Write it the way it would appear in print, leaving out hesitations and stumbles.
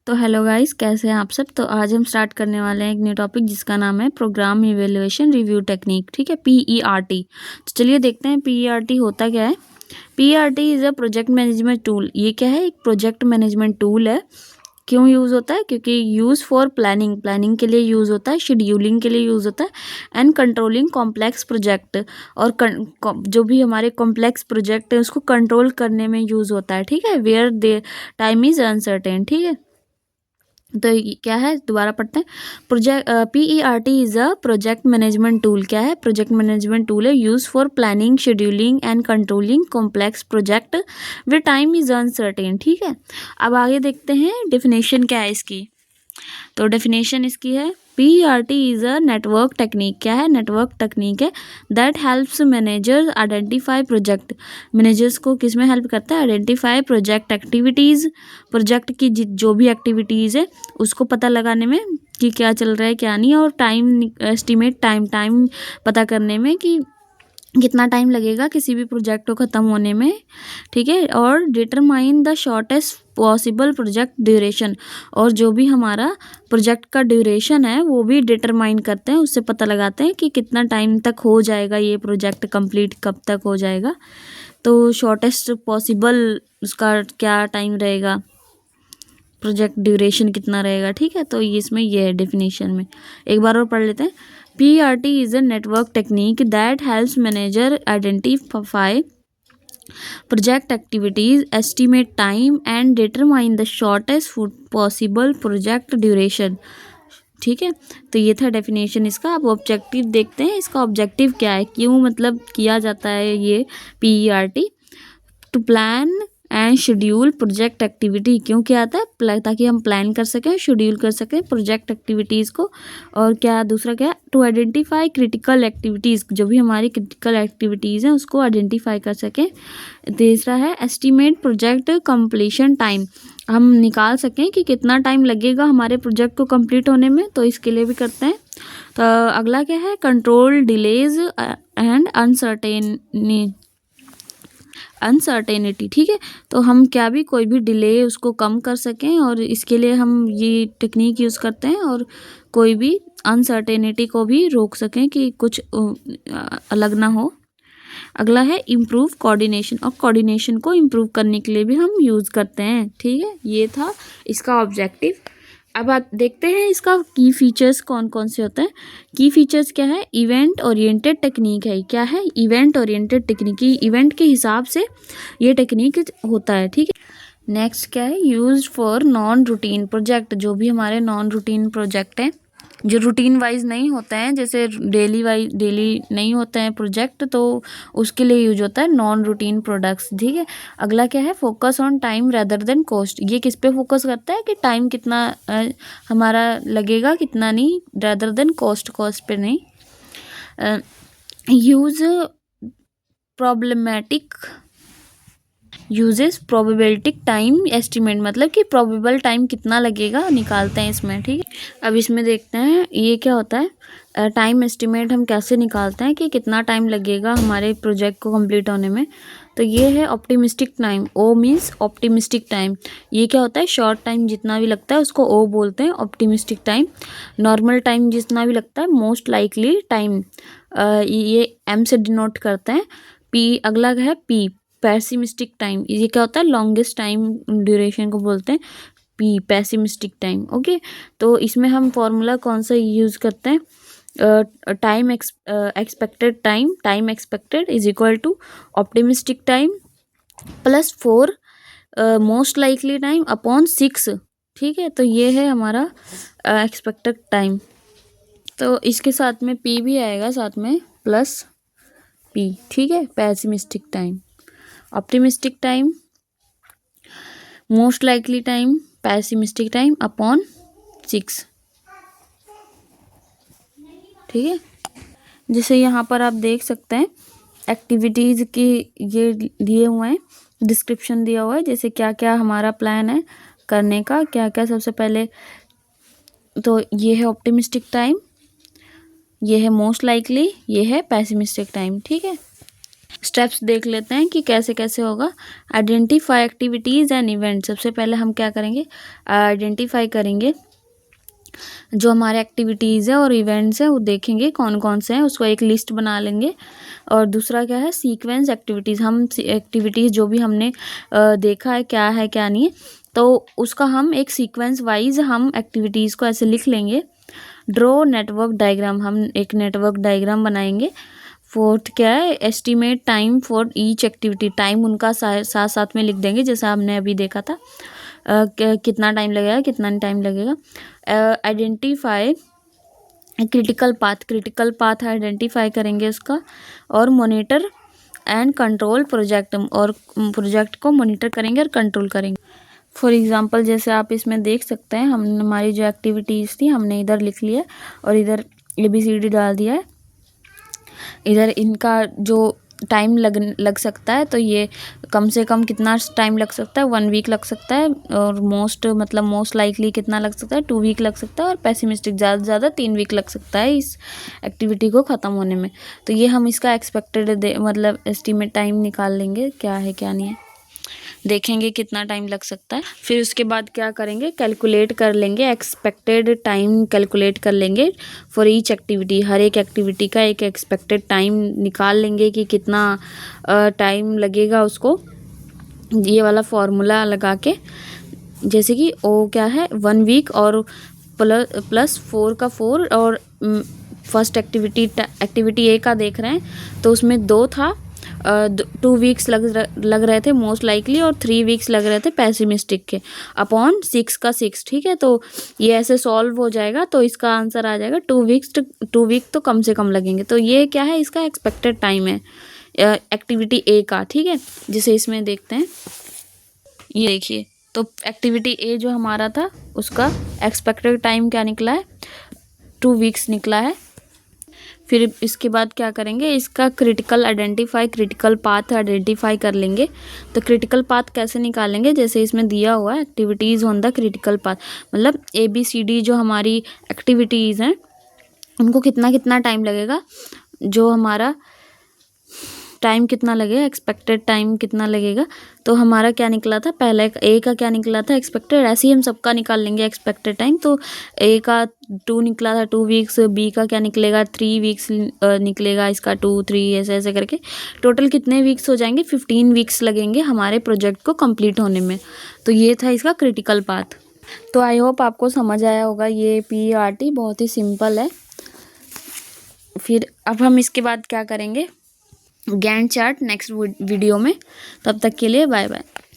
तो hello guys, कैसे हैं आप सब। तो आज हम स्टार्ट करने वाले हैं एक न्यू टॉपिक जिसका नाम है प्रोग्राम इवेल्युएशन रिव्यू टेक्निक। ठीक है, PERT। तो चलिए देखते हैं PERT होता क्या है। PERT is a project management tool. ये क्या है, एक प्रोजेक्ट मैनेजमेंट टूल है। क्यों यूज़ होता है? क्योंकि यूज़ फॉर प्लानिंग के लिए यूज़ होता है, शेड्यूलिंग के लिए यूज़ होता है, एंड कंट्रोलिंग कॉम्प्लेक्स प्रोजेक्ट। और जो भी हमारे कॉम्प्लेक्स प्रोजेक्ट है उसको कंट्रोल करने में यूज़ होता है। ठीक है, where the time is uncertain. ठीक है, तो ये क्या है, दोबारा पढ़ते हैं। PERT is a project management tool. क्या है? प्रोजेक्ट मैनेजमेंट टूल है, use for planning, scheduling and controlling complex project way time is uncertain. ठीक है, अब आगे देखते हैं डेफिनेशन क्या है इसकी। तो डेफिनेशन इसकी है, PERT is a network technique. क्या है? नेटवर्क टेक्निक है that helps managers identify project. Managers को किस में हेल्प करता है? Identify project activities. प्रोजेक्ट की जो भी एक्टिविटीज़ है उसको पता लगाने में कि क्या चल रहा है क्या नहीं, और टाइम एस्टिमेट टाइम पता करने में कि कितना टाइम लगेगा किसी भी प्रोजेक्ट को ख़त्म होने में। ठीक है, और determine the shortest possible project duration. और जो भी हमारा प्रोजेक्ट का ड्यूरेशन है वो भी डिटरमाइन करते हैं, उससे पता लगाते हैं कि कितना टाइम तक हो जाएगा ये प्रोजेक्ट कंप्लीट, कब तक हो जाएगा। तो शॉर्टेस्ट पॉसिबल उसका क्या टाइम रहेगा, प्रोजेक्ट ड्यूरेशन कितना रहेगा। ठीक है, तो इसमें ये है डेफिनेशन में। एक बार और पढ़ लेते हैं। PERT is a network technique that helps manager identify project activities, estimate time, and determine the shortest possible project duration. ठीक है, तो ये था डेफिनेशन इसका। अब ऑब्जेक्टिव देखते हैं, इसका ऑब्जेक्टिव क्या है, क्यों मतलब किया जाता है ये PERT। To plan and schedule project activity. क्यों क्या आता है? ताकि हम प्लान कर सकें, शेड्यूल कर सकें प्रोजेक्ट एक्टिविटीज़ को। और क्या दूसरा क्या? टू आइडेंटिफाई क्रिटिकल एक्टिविटीज़, जो भी हमारी क्रिटिकल एक्टिविटीज़ हैं उसको आइडेंटिफाई कर सकें। तीसरा है एस्टिमेट प्रोजेक्ट कंप्लीशन टाइम, हम निकाल सकें कि कितना टाइम लगेगा हमारे प्रोजेक्ट को कंप्लीट होने में, तो इसके लिए भी करते हैं। तो अगला क्या है? Control delays and uncertainty. ठीक है, तो हम क्या भी कोई भी डिले उसको कम कर सकें, और इसके लिए हम ये टेक्निक यूज़ करते हैं, और कोई भी अनसर्टेनिटी को भी रोक सकें कि कुछ अलग ना हो। अगला है इम्प्रूव कोऑर्डिनेशन, और कोऑर्डिनेशन को इम्प्रूव करने के लिए भी हम यूज़ करते हैं। ठीक है, ये था इसका ऑब्जेक्टिव। अब आप देखते हैं इसका की फीचर्स कौन कौन से होते हैं। की फीचर्स क्या है? इवेंट ओरिएंटेड टेक्निक है। क्या है? Event oriented technique. इवेंट के हिसाब से ये टेक्निक होता है। ठीक है, नेक्स्ट क्या है? Used for non routine project. जो भी हमारे नॉन रूटीन प्रोजेक्ट हैं, जो रूटीन वाइज नहीं होते हैं, जैसे डेली नहीं होते हैं प्रोजेक्ट, तो उसके लिए यूज होता है नॉन रूटीन प्रोडक्ट्स। ठीक है, अगला क्या है? Focus on time rather than cost. ये किस पे फोकस करता है कि टाइम कितना हमारा लगेगा, कितना नहीं, रेदर देन कॉस्ट पे नहीं। Use problematic uses probabilistic time estimate, मतलब कि प्रोबेबल टाइम कितना लगेगा निकालते हैं इसमें। ठीक है, अब इसमें देखते हैं ये क्या होता है। टाइम एस्टिमेट हम कैसे निकालते हैं कि कितना टाइम लगेगा हमारे प्रोजेक्ट को कंप्लीट होने में। तो ये है optimistic time. O means optimistic time. ये क्या होता है? शॉर्ट टाइम जितना भी लगता है उसको O बोलते हैं, ऑप्टिमिस्टिक टाइम। नॉर्मल टाइम जितना भी लगता है, मोस्ट लाइकली टाइम, ये M से डिनोट करते हैं। अगला है P, पैसिमिस्टिक टाइम। ये क्या होता है? लॉन्गेस्ट टाइम ड्यूरेशन को बोलते हैं P, पैसिमिस्टिक टाइम। ओके, तो इसमें हम फॉर्मूला कौन सा यूज़ करते हैं? Time expected is equal to optimistic time plus 4 most likely time upon 6। ठीक है, तो ये है हमारा एक्सपेक्टेड टाइम। तो इसके साथ में P भी आएगा, साथ में प्लस P। ठीक है, pessimistic time, optimistic time, most likely time, pessimistic time upon 6। ठीक है, जैसे यहाँ पर आप देख सकते हैं एक्टिविटीज़ की ये दिए हुए हैं, डिस्क्रिप्शन दिया हुआ है, जैसे क्या क्या हमारा प्लान है करने का, क्या क्या सबसे पहले। तो ये है ऑप्टिमिस्टिक टाइम, ये है मोस्ट लाइकली, ये है पैसिमिस्टिक टाइम। ठीक है, स्टेप्स देख लेते हैं कि कैसे कैसे होगा। Identify activities and event. सबसे पहले हम क्या करेंगे, आइडेंटिफाई करेंगे जो हमारे एक्टिविटीज़ है और इवेंट्स है, वो देखेंगे कौन कौन से हैं, उसको एक लिस्ट बना लेंगे। और दूसरा क्या है, सीक्वेंस एक्टिविटीज़। हम एक्टिविटीज़ जो भी हमने देखा है क्या नहीं है, तो उसका हम एक सीक्वेंस वाइज हम एक्टिविटीज़ को ऐसे लिख लेंगे। Draw network diagram. हम एक नेटवर्क डायग्राम बनाएंगे। फोर्थ क्या है, estimate time for each activity. Time उनका साथ साथ में लिख देंगे, जैसा हमने अभी देखा था। कितना टाइम लगेगा, कितना टाइम लगेगा। Identify critical path. Critical path identify करेंगे उसका। और मॉनिटर एंड कंट्रोल प्रोजेक्ट। और प्रोजेक्ट को मॉनिटर करेंगे और कंट्रोल करेंगे। फॉर एग्जांपल जैसे आप इसमें देख सकते हैं, हम हमारी जो एक्टिविटीज़ थी हमने इधर लिख लिया और इधर ABCD डाल दिया है। इधर इनका जो टाइम लग सकता है, तो ये कम से कम कितना टाइम लग सकता है, 1 वीक लग सकता है। और मोस्ट लाइकली कितना लग सकता है, 2 वीक लग सकता है। और पेसिमिस्टिक ज़्यादा से ज़्यादा 3 वीक लग सकता है इस एक्टिविटी को ख़त्म होने में। तो ये हम इसका एक्सपेक्टेड एस्टिमेट टाइम निकाल लेंगे, क्या है क्या नहीं है, देखेंगे कितना टाइम लग सकता है। फिर उसके बाद क्या करेंगे, कैलकुलेट कर लेंगे, एक्सपेक्टेड टाइम कैलकुलेट कर लेंगे फॉर ईच एक्टिविटी। हर एक एक्टिविटी का एक एक्सपेक्टेड टाइम निकाल लेंगे कि कितना टाइम लगेगा उसको, ये वाला फॉर्मूला लगा के। जैसे कि ओ क्या है, 1 वीक और प्लस 4 का 4। और फर्स्ट एक्टिविटी ए का देख रहे हैं तो उसमें 2 था, 2 वीक्स लग रहे थे मोस्ट लाइकली, और 3 वीक्स लग रहे थे पेसिमिस्टिक के, अपॉन 6 का 6। ठीक है, तो ये ऐसे सॉल्व हो जाएगा, तो इसका आंसर आ जाएगा 2 वीक तो कम से कम लगेंगे। तो ये क्या है, इसका एक्सपेक्टेड टाइम है एक्टिविटी ए का। ठीक है, जैसे इसमें देखते हैं, ये देखिए, तो एक्टिविटी ए जो हमारा था उसका एक्सपेक्टेड टाइम क्या निकला है, 2 वीक्स निकला है। फिर इसके बाद क्या करेंगे, इसका क्रिटिकल पाथ आइडेंटिफाई कर लेंगे। तो क्रिटिकल पाथ कैसे निकालेंगे, जैसे इसमें दिया हुआ है activities on the critical path, मतलब ABCD जो हमारी एक्टिविटीज़ हैं उनको कितना कितना टाइम लगेगा, जो हमारा टाइम कितना लगेगा, एक्सपेक्टेड टाइम कितना लगेगा। तो हमारा क्या निकला था, पहले ए का क्या निकला था एक्सपेक्टेड, ऐसे ही हम सबका निकाल लेंगे एक्सपेक्टेड टाइम। तो ए का 2 निकला था, 2 वीक्स। बी का क्या निकलेगा, 3 वीक्स निकलेगा, इसका 2 3 ऐसे ऐसे करके टोटल कितने वीक्स हो जाएंगे, 15 वीक्स लगेंगे हमारे प्रोजेक्ट को कंप्लीट होने में। तो ये था इसका क्रिटिकल पाथ। तो आई होप आपको समझ आया होगा। ये PERT बहुत ही सिंपल है। फिर अब हम इसके बाद क्या करेंगे, गैंट चार्ट नेक्स्ट वीडियो में। तब तक के लिए बाय बाय।